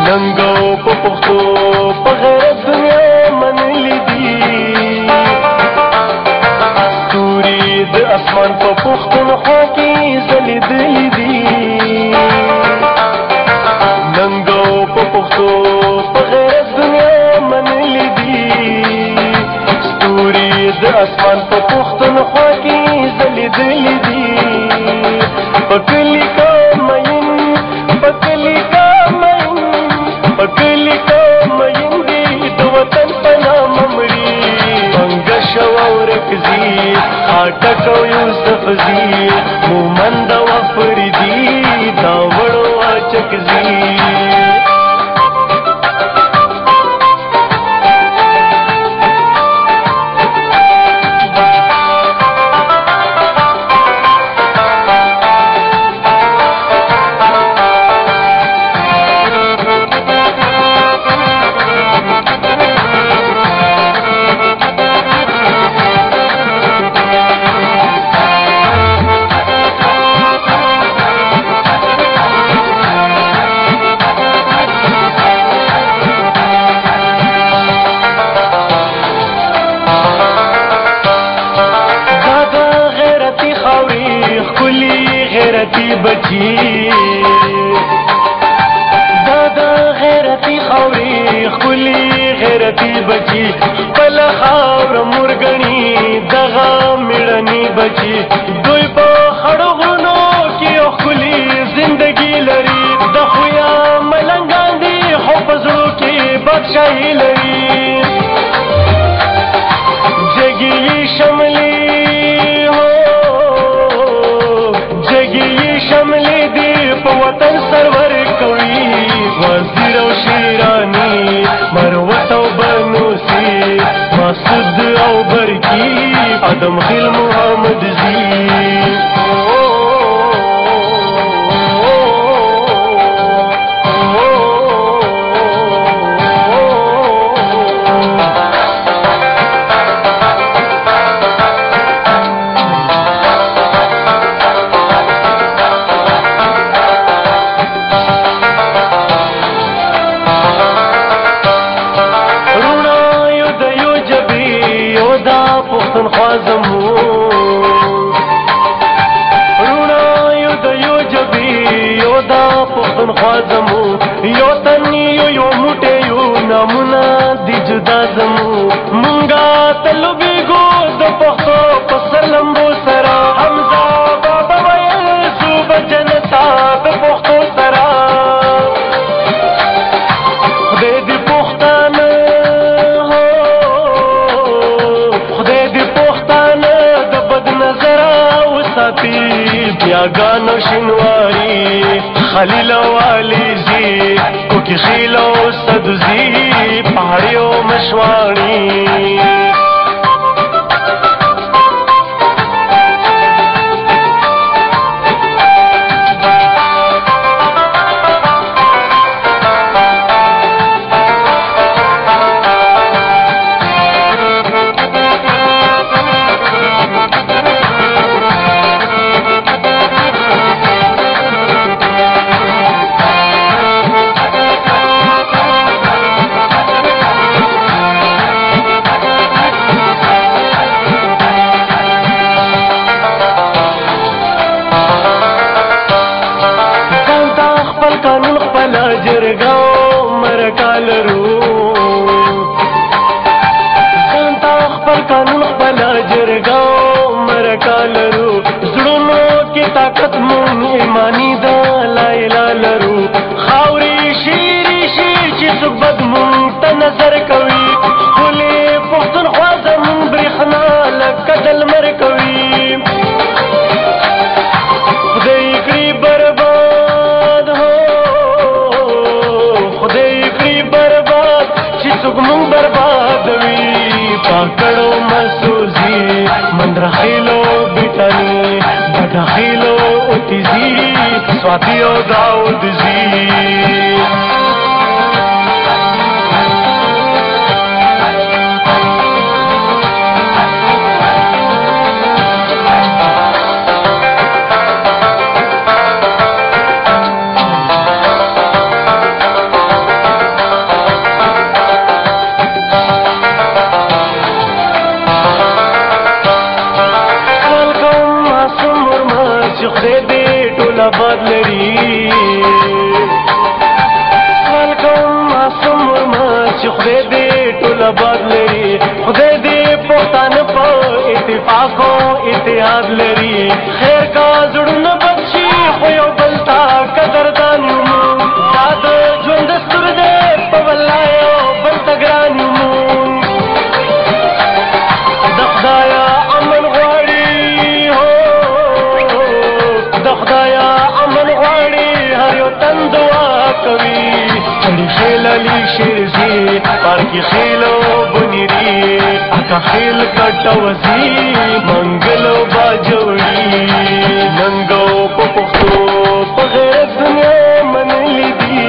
ننګو په پښتو په غیرت دنیا منلي دي ستوري د اسمان په پښتونخوا کې ځلېدلي دي ننګو په پښتو په غیرت دنیا منلي دي ستوري د اسمان په پښتونخوا کې ځلېدلي دي په کلي کا مین په کلي کا پکلی کا مینگی دو وطن پنا ممری بنگ شوورکزی خاٹک و یوسف زی مومند و فردی داوڑو آچکزی بچی دادا غیرتی خوري خلی غیرتی بچی پل خاور مرګنی دغه میړنی بچی دوی په خړغونو کې خلی زندگی لري د خویا ملنګان دي خو پزړو کې بادشاہي لري جګی شملي شملی دی په وطن سرور کوي وزیر او شیرانی مروت او بنوسی مسعود او برکی ادم خیل محمد زی یو تنی یو موټه یو نمونه دی جدا زمو مونږه تلوبېګو د پښتو په سلمبو سره حمزه بابا ویل صوبه جنتا د پښتو سره خدای دې پښتانه خدای دې پښتانه د بد نظر وساتي بیاګانو شینواری خلیل والی زی کوکی خیلو صدزی پہاڑیو مشوانی نظر کوي خولي پښتونخوا زمون برېښنا لکه د لمر کوي خدای کړي برباد هو خدای کړي برباد چې څوک مونږ بربادوي پاکړو مسوزي مندرخیلو بیتاني بدخیلو اوتیزي سواتي او داود زی آباد لري سوال کوم معصوم ورما چې خدای دې ټول آباد لري خدای دې پښتانه په اتفاق او اتحاد لري خیر کا زړونه بچي خو یو بل تا قدردان یو دا د ژوند ستر دې په ولایو بل ته ګران یو د خدایا امن غواړي هو د خدایا امن غواړي هر یو تن دعا کوي چړي خیل علی شیرزي پارکی خیلو بنيري اکا خیل کټوزي منګلو باجوړي ننګو په پښتو په غیرت دنیا منلي دي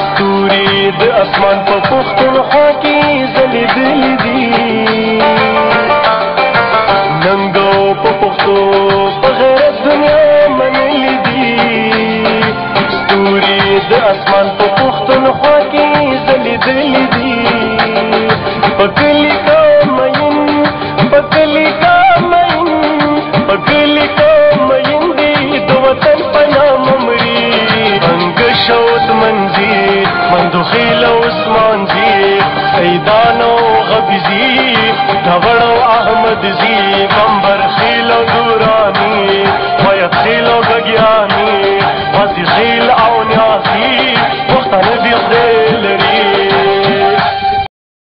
ستوري د اسمان په پښتونخوا کې ځلېدلي دي ننګو په پښتو په غیرت دنیا منلي دي ستوري د اسمان په پښتونخوا کې ځلېدلي دي پکلی کا مین پکلی کا مین پکلی کا مین دی دو وطن پنا ممری انگ شوت منزی مندو خیل عثمان زی سیدانو غبزی دھوڑو احمد زی